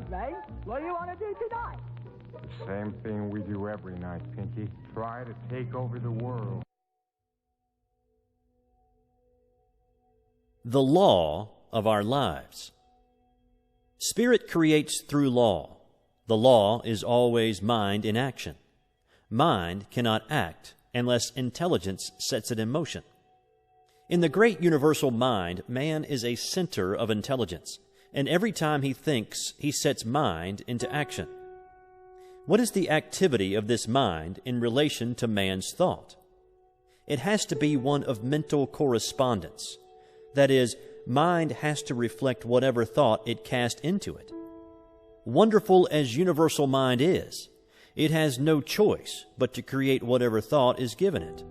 evening. What do you want to do tonight? The same thing we do every night, Pinky. Try to take over the world. The law of our lives. Spirit creates through law. The law is always mind in action. Mind cannot act unless intelligence sets it in motion. In the great universal mind, man is a center of intelligence, and every time he thinks, he sets mind into action. What is the activity of this mind in relation to man's thought? It has to be one of mental correspondence. That is, mind has to reflect whatever thought it cast into it. Wonderful as universal mind is, it has no choice but to create whatever thought is given it.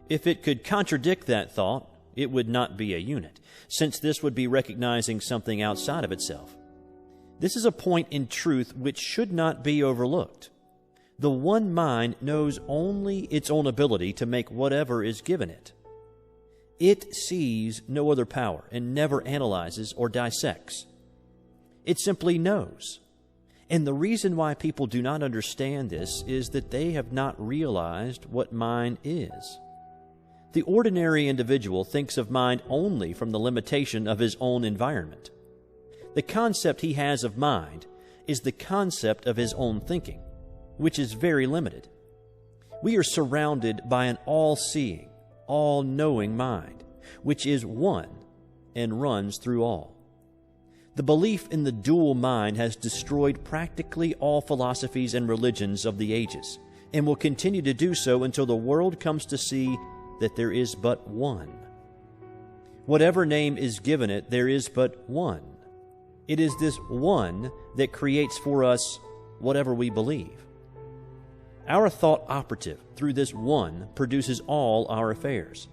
If it could contradict that thought, it would not be a unit, since this would be recognizing something outside of itself. This is a point in truth which should not be overlooked. The one mind knows only its own ability to make whatever is given it. It sees no other power and never analyzes or dissects. It simply knows. And the reason why people do not understand this is that they have not realized what mind is. The ordinary individual thinks of mind only from the limitation of his own environment. The concept he has of mind is the concept of his own thinking, which is very limited. We are surrounded by an all-seeing, all-knowing mind, which is one and runs through all. The belief in the dual mind has destroyed practically all philosophies and religions of the ages, and will continue to do so until the world comes to see that there is but one. Whatever name is given it, there is but one. It is this one that creates for us whatever we believe. Our thought operative through this one produces all our affairs.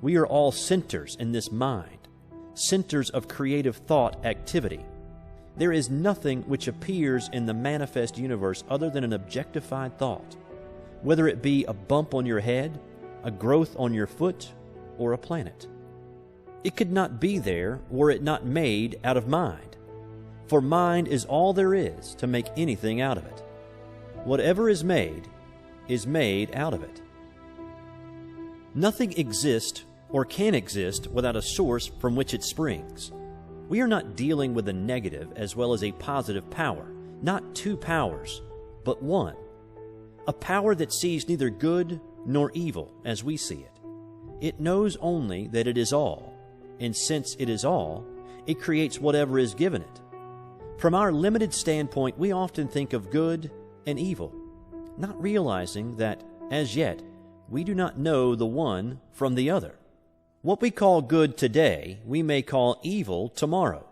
We are all centers in this mind, centers of creative thought activity. There is nothing which appears in the manifest universe other than an objectified thought, whether it be a bump on your head, a growth on your foot, or a planet. It could not be there were it not made out of mind, for mind is all there is to make anything out of it. Whatever is made out of it. Nothing exists or can exist without a source from which it springs. We are not dealing with a negative as well as a positive power, not two powers, but one. A power that sees neither good nor evil as we see it. It knows only that it is all, and since it is all, it creates whatever is given it. From our limited standpoint, we often think of good and evil, not realizing that, as yet, we do not know the one from the other. What we call good today, we may call evil tomorrow,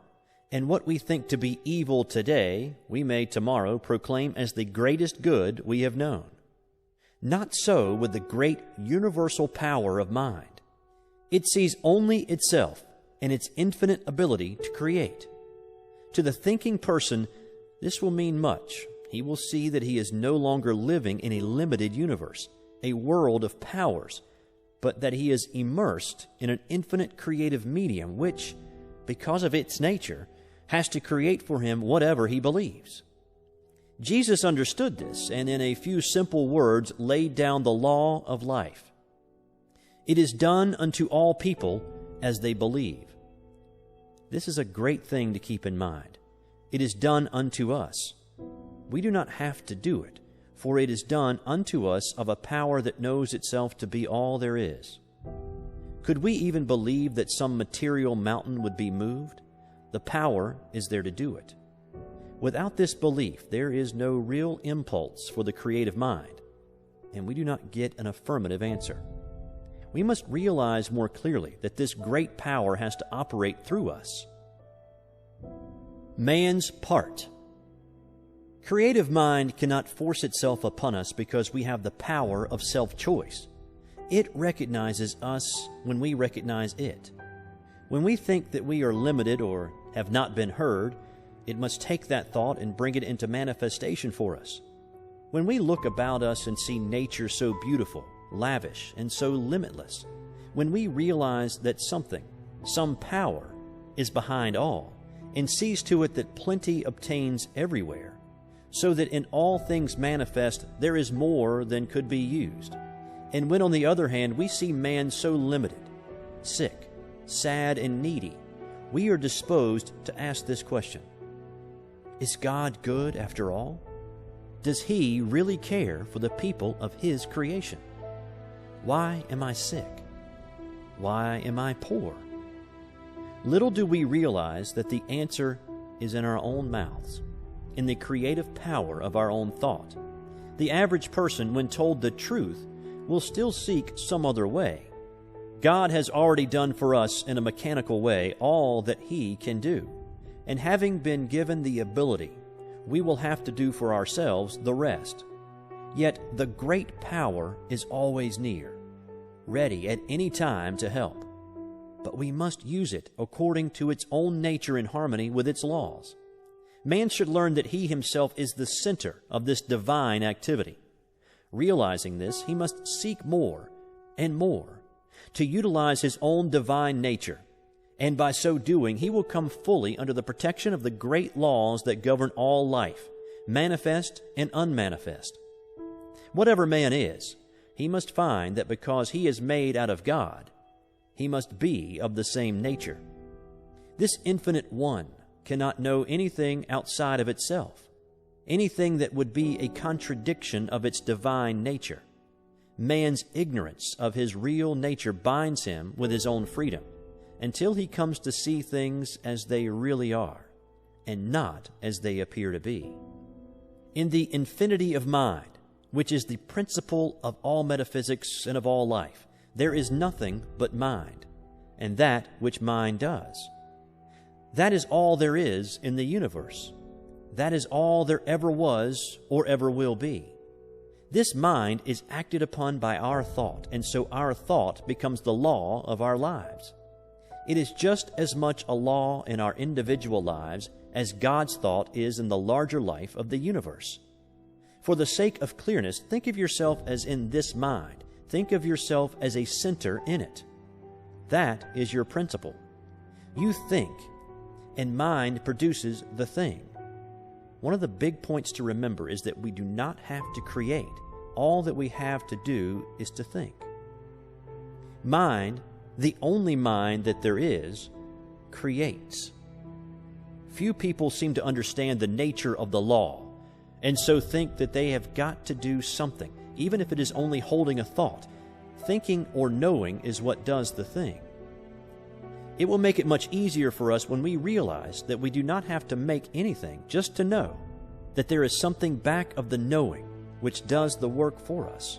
and what we think to be evil today, we may tomorrow proclaim as the greatest good we have known. Not so with the great universal power of mind. It sees only itself and its infinite ability to create. To the thinking person, this will mean much. He will see that he is no longer living in a limited universe, a world of powers, but that he is immersed in an infinite creative medium which, because of its nature, has to create for him whatever he believes. Jesus understood this, and in a few simple words laid down the law of life. It is done unto all people as they believe. This is a great thing to keep in mind. It is done unto us. We do not have to do it, for it is done unto us of a power that knows itself to be all there is. Could we even believe that some material mountain would be moved? The power is there to do it. Without this belief, there is no real impulse for the creative mind, and we do not get an affirmative answer. We must realize more clearly that this great power has to operate through us. Man's part. Creative mind cannot force itself upon us because we have the power of self-choice. It recognizes us when we recognize it. When we think that we are limited or have not been heard, it must take that thought and bring it into manifestation for us. When we look about us and see nature so beautiful, lavish, and so limitless, when we realize that something, some power, is behind all, and sees to it that plenty obtains everywhere, so that in all things manifest there is more than could be used. And when, on the other hand, we see man so limited, sick, sad, and needy, we are disposed to ask this question: is God good after all? Does He really care for the people of His creation? Why am I sick? Why am I poor? Little do we realize that the answer is in our own mouths, in the creative power of our own thought. The average person, when told the truth, will still seek some other way. God has already done for us in a mechanical way all that He can do, and having been given the ability, we will have to do for ourselves the rest. Yet the great power is always near, ready at any time to help. But we must use it according to its own nature in harmony with its laws. Man should learn that he himself is the center of this divine activity. Realizing this, he must seek more and more to utilize his own divine nature, and by so doing he will come fully under the protection of the great laws that govern all life, manifest and unmanifest. Whatever man is, he must find that because he is made out of God, he must be of the same nature. This infinite one cannot know anything outside of itself, anything that would be a contradiction of its divine nature. Man's ignorance of his real nature binds him with his own freedom, until he comes to see things as they really are, and not as they appear to be. In the infinity of mind, which is the principle of all metaphysics and of all life, there is nothing but mind, and that which mind does. That is all there is in the universe. That is all there ever was or ever will be. This mind is acted upon by our thought, and so our thought becomes the law of our lives. It is just as much a law in our individual lives as God's thought is in the larger life of the universe. For the sake of clearness, think of yourself as in this mind. Think of yourself as a center in it. That is your principle. You think, and mind produces the thing. One of the big points to remember is that we do not have to create. All that we have to do is to think. Mind, the only mind that there is, creates. Few people seem to understand the nature of the law, and so think that they have got to do something, even if it is only holding a thought. Thinking or knowing is what does the thing. It will make it much easier for us when we realize that we do not have to make anything just to know that there is something back of the knowing which does the work for us.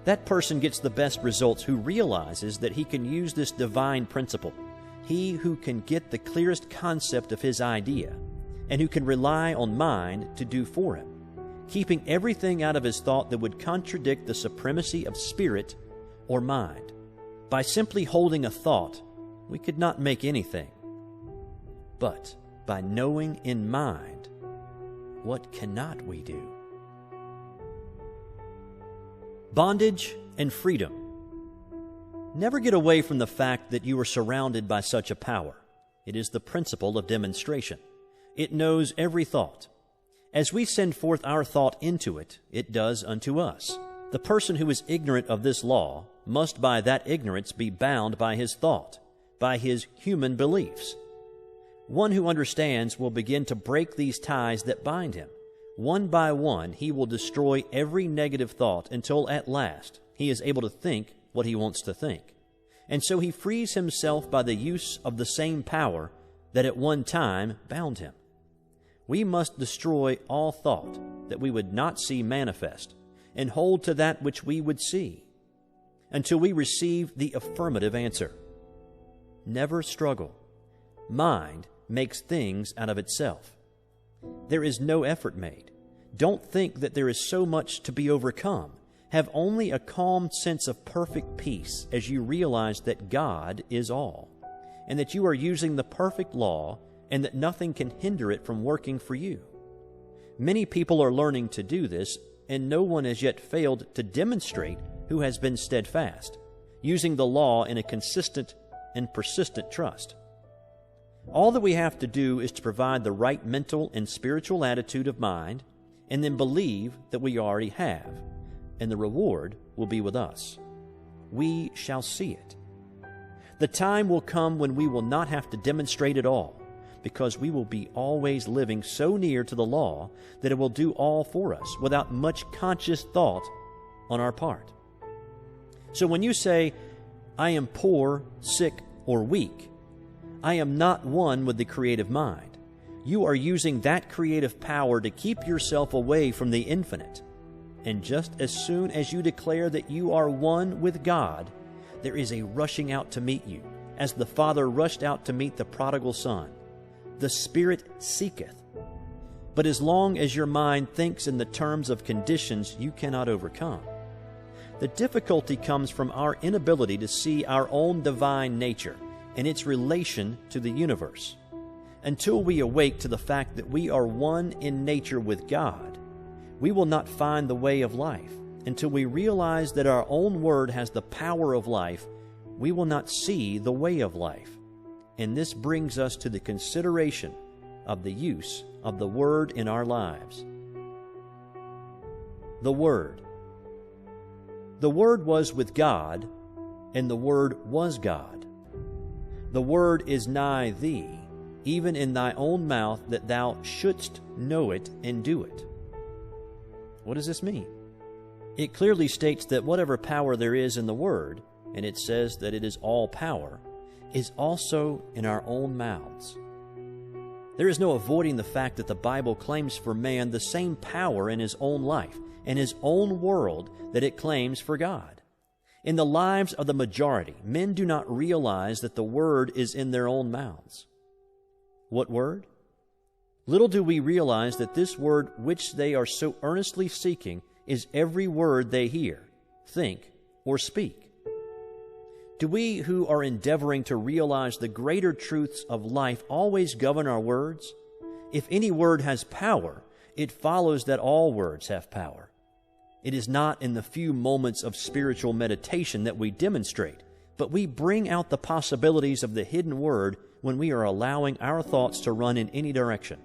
That person gets the best results who realizes that he can use this divine principle, he who can get the clearest concept of his idea, and who can rely on mind to do for him, keeping everything out of his thought that would contradict the supremacy of spirit or mind. By simply holding a thought, we could not make anything. But by knowing in mind, what cannot we do? Bondage and freedom. Never get away from the fact that you are surrounded by such a power. It is the principle of demonstration. It knows every thought. As we send forth our thought into it, it does unto us. The person who is ignorant of this law must by that ignorance be bound by his thought, by his human beliefs. One who understands will begin to break these ties that bind him. One by one, he will destroy every negative thought until at last he is able to think what he wants to think. And so he frees himself by the use of the same power that at one time bound him. We must destroy all thought that we would not see manifest and hold to that which we would see until we receive the affirmative answer. Never struggle. Mind makes things out of itself. There is no effort made. Don't think that there is so much to be overcome. Have only a calm sense of perfect peace as you realize that God is all, and that you are using the perfect law, and that nothing can hinder it from working for you. Many people are learning to do this, and no one has yet failed to demonstrate who has been steadfast, using the law in a consistent and persistent trust. All that we have to do is to provide the right mental and spiritual attitude of mind, and then believe that we already have, and the reward will be with us. We shall see it. The time will come when we will not have to demonstrate at all, because we will be always living so near to the law that it will do all for us without much conscious thought on our part. So when you say, I am poor, sick, or weak, I am not one with the creative mind. You are using that creative power to keep yourself away from the infinite. And just as soon as you declare that you are one with God, there is a rushing out to meet you, as the Father rushed out to meet the prodigal son. The Spirit seeketh. But as long as your mind thinks in the terms of conditions you cannot overcome, the difficulty comes from our inability to see our own divine nature and its relation to the universe. Until we awake to the fact that we are one in nature with God, we will not find the way of life. Until we realize that our own word has the power of life, we will not see the way of life. And this brings us to the consideration of the use of the Word in our lives. The Word. The Word was with God, and the Word was God. The Word is nigh thee, even in thy own mouth, that thou shouldst know it and do it. What does this mean? It clearly states that whatever power there is in the Word, and it says that it is all power, is also in our own mouths. There is no avoiding the fact that the Bible claims for man the same power in his own life and his own world that it claims for God. In the lives of the majority, men do not realize that the Word is in their own mouths. What Word? Little do we realize that this Word which they are so earnestly seeking is every word they hear, think, or speak. Do we who are endeavoring to realize the greater truths of life always govern our words? If any word has power, it follows that all words have power. It is not in the few moments of spiritual meditation that we demonstrate, but we bring out the possibilities of the hidden word when we are allowing our thoughts to run in any direction.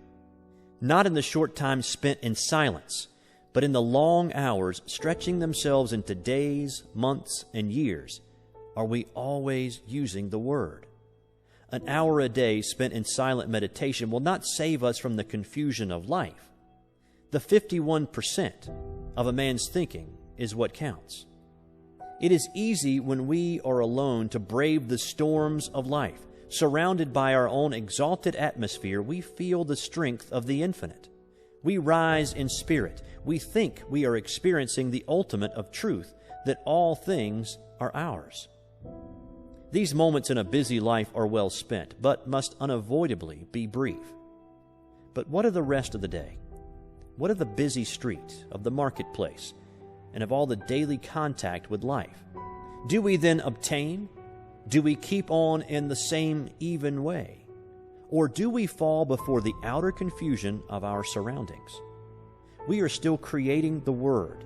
Not in the short time spent in silence, but in the long hours stretching themselves into days, months, and years, are we always using the Word. An hour a day spent in silent meditation will not save us from the confusion of life. The 51% of a man's thinking is what counts. It is easy when we are alone to brave the storms of life. Surrounded by our own exalted atmosphere, we feel the strength of the infinite. We rise in spirit. We think we are experiencing the ultimate of truth, that all things are ours. These moments in a busy life are well spent, but must unavoidably be brief. But what of the rest of the day? What of the busy street, of the marketplace, and of all the daily contact with life? Do we then obtain? Do we keep on in the same even way? Or do we fall before the outer confusion of our surroundings? We are still creating the Word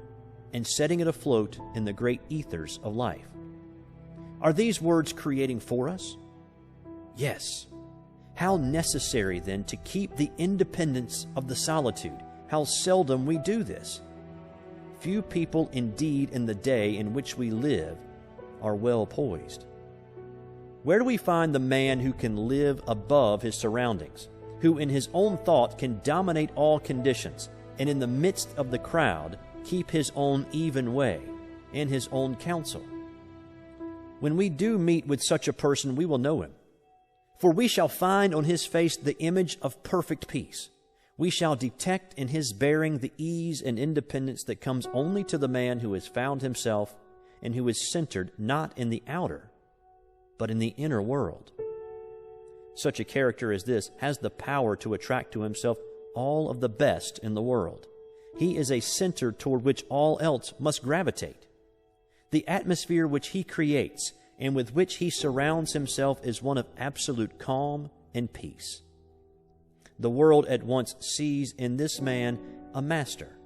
and setting it afloat in the great ethers of life. Are these words creating for us? Yes. How necessary, then, to keep the independence of the solitude. How seldom we do this. Few people indeed in the day in which we live are well poised. Where do we find the man who can live above his surroundings, who in his own thought can dominate all conditions, and in the midst of the crowd keep his own even way and his own counsel? When we do meet with such a person, we will know him. For we shall find on his face the image of perfect peace. We shall detect in his bearing the ease and independence that comes only to the man who has found himself and who is centered not in the outer, but in the inner world. Such a character as this has the power to attract to himself all of the best in the world. He is a center toward which all else must gravitate. The atmosphere which he creates and with which he surrounds himself is one of absolute calm and peace. The world at once sees in this man a master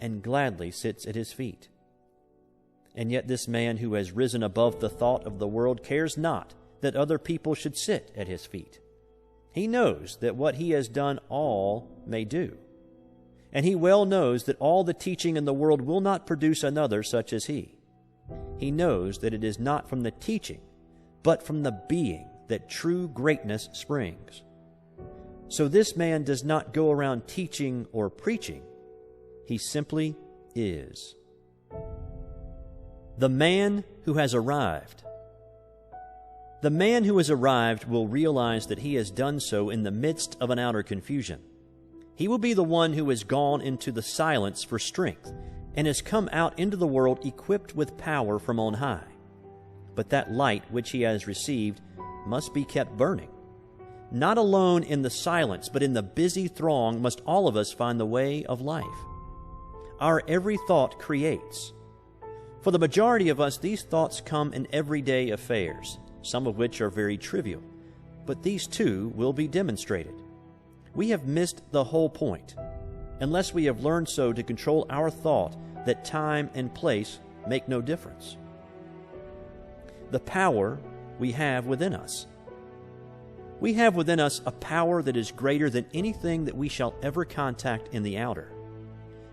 and gladly sits at his feet. And yet this man who has risen above the thought of the world cares not that other people should sit at his feet. He knows that what he has done all may do. And he well knows that all the teaching in the world will not produce another such as he. He knows that it is not from the teaching, but from the being that true greatness springs. So this man does not go around teaching or preaching. He simply is. The man who has arrived. The man who has arrived will realize that he has done so in the midst of an outer confusion. He will be the one who has gone into the silence for strength and has come out into the world equipped with power from on high. But that light which he has received must be kept burning. Not alone in the silence, but in the busy throng must all of us find the way of life. Our every thought creates. For the majority of us, these thoughts come in everyday affairs, some of which are very trivial, but these too will be demonstrated. We have missed the whole point, unless we have learned so to control our thought that time and place make no difference. The power we have within us. We have within us a power that is greater than anything that we shall ever contact in the outer.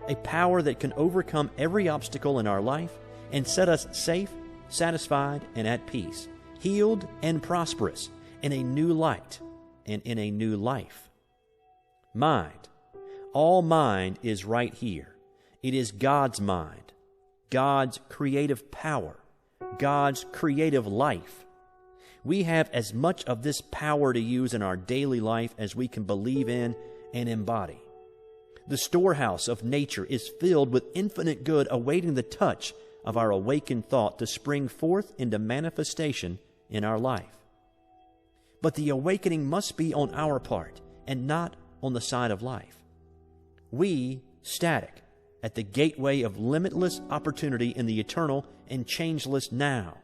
A power that can overcome every obstacle in our life and set us safe, satisfied, and at peace, healed and prosperous, in a new light and in a new life. Mind. All mind is right here. It is God's mind, God's creative power, God's creative life. We have as much of this power to use in our daily life as we can believe in and embody. The storehouse of nature is filled with infinite good awaiting the touch of our awakened thought to spring forth into manifestation in our life. But the awakening must be on our part and not on the side of life. We, static, at the gateway of limitless opportunity in the eternal and changeless now.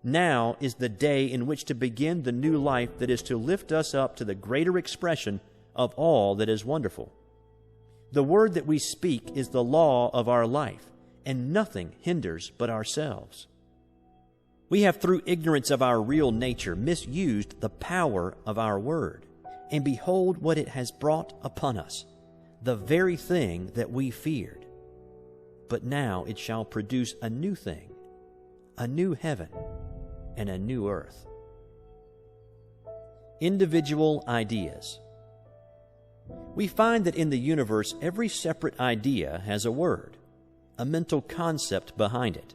Now is the day in which to begin the new life that is to lift us up to the greater expression of all that is wonderful. The word that we speak is the law of our life, and nothing hinders but ourselves. We have, through ignorance of our real nature, misused the power of our word, and behold what it has brought upon us, the very thing that we feared. But now it shall produce a new thing, a new heaven, and a new earth. Individual ideas. We find that in the universe, every separate idea has a word, a mental concept behind it.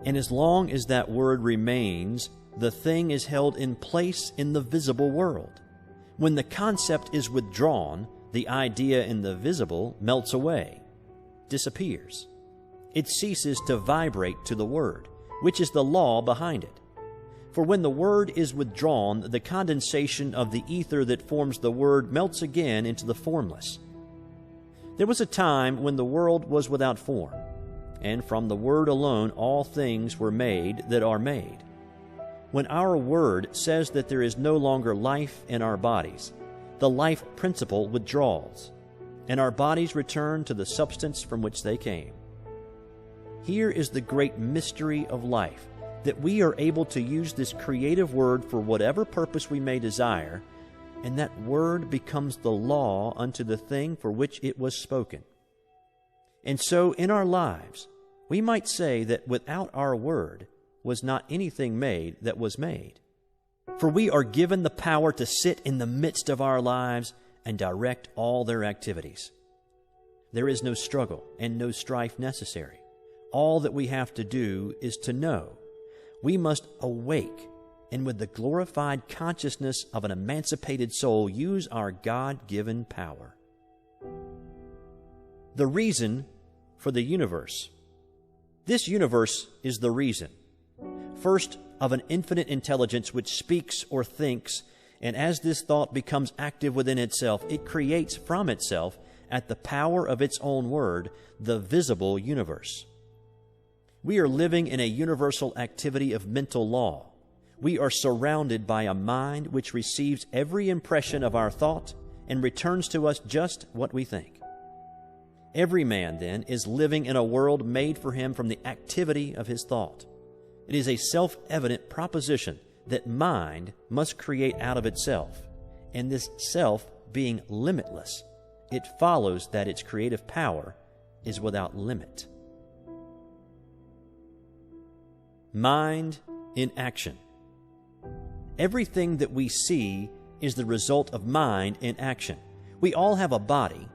And as long as that word remains, the thing is held in place in the visible world. When the concept is withdrawn, the idea in the visible melts away, disappears. It ceases to vibrate to the word, which is the law behind it. For when the word is withdrawn, the condensation of the ether that forms the word melts again into the formless. There was a time when the world was without form, and from the word alone all things were made that are made. When our word says that there is no longer life in our bodies, the life principle withdraws, and our bodies return to the substance from which they came. Here is the great mystery of life, that we are able to use this creative word for whatever purpose we may desire, and that word becomes the law unto the thing for which it was spoken. And so in our lives, we might say that without our word was not anything made that was made. For we are given the power to sit in the midst of our lives and direct all their activities. There is no struggle and no strife necessary. All that we have to do is to know. We must awake and with the glorified consciousness of an emancipated soul use our God-given power. The reason for the universe. This universe is the reason. First, of an infinite intelligence which speaks or thinks, and as this thought becomes active within itself, it creates from itself, at the power of its own word, the visible universe. We are living in a universal activity of mental law. We are surrounded by a mind which receives every impression of our thought and returns to us just what we think. Every man, then, is living in a world made for him from the activity of his thought. It is a self-evident proposition that mind must create out of itself, and this self being limitless, it follows that its creative power is without limit. Mind in action. Everything that we see is the result of mind in action. We all have a body,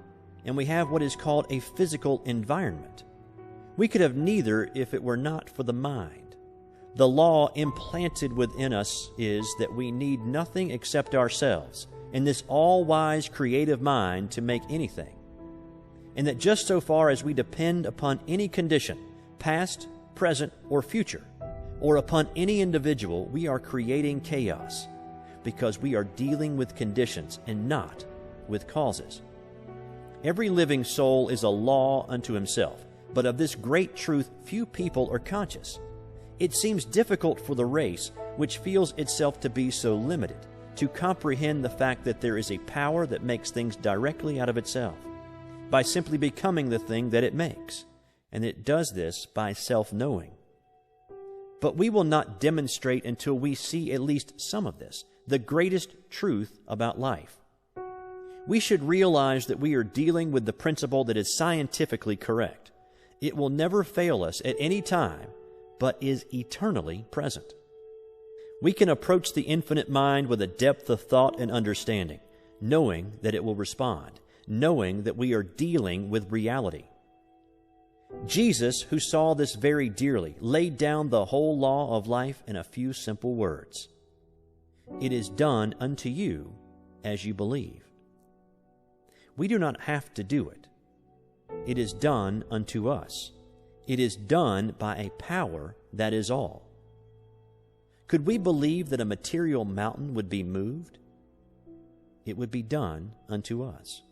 and we have what is called a physical environment. We could have neither if it were not for the mind. The law implanted within us is that we need nothing except ourselves and this all-wise creative mind to make anything, and that just so far as we depend upon any condition, past, present, or future, or upon any individual, we are creating chaos, because we are dealing with conditions and not with causes. Every living soul is a law unto himself, but of this great truth few people are conscious. It seems difficult for the race, which feels itself to be so limited, to comprehend the fact that there is a power that makes things directly out of itself, by simply becoming the thing that it makes, and it does this by self-knowing. But we will not demonstrate until we see at least some of this, the greatest truth about life. We should realize that we are dealing with the principle that is scientifically correct. It will never fail us at any time, but is eternally present. We can approach the infinite mind with a depth of thought and understanding, knowing that it will respond, knowing that we are dealing with reality. Jesus, who saw this very dearly, laid down the whole law of life in a few simple words. It is done unto you as you believe. We do not have to do it. It is done unto us. It is done by a power that is all. Could we believe that a material mountain would be moved? It would be done unto us.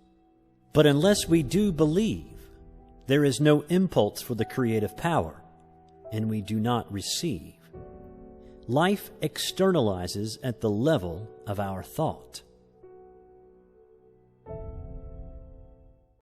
But unless we do believe, there is no impulse for the creative power, and we do not receive. Life externalizes at the level of our thought.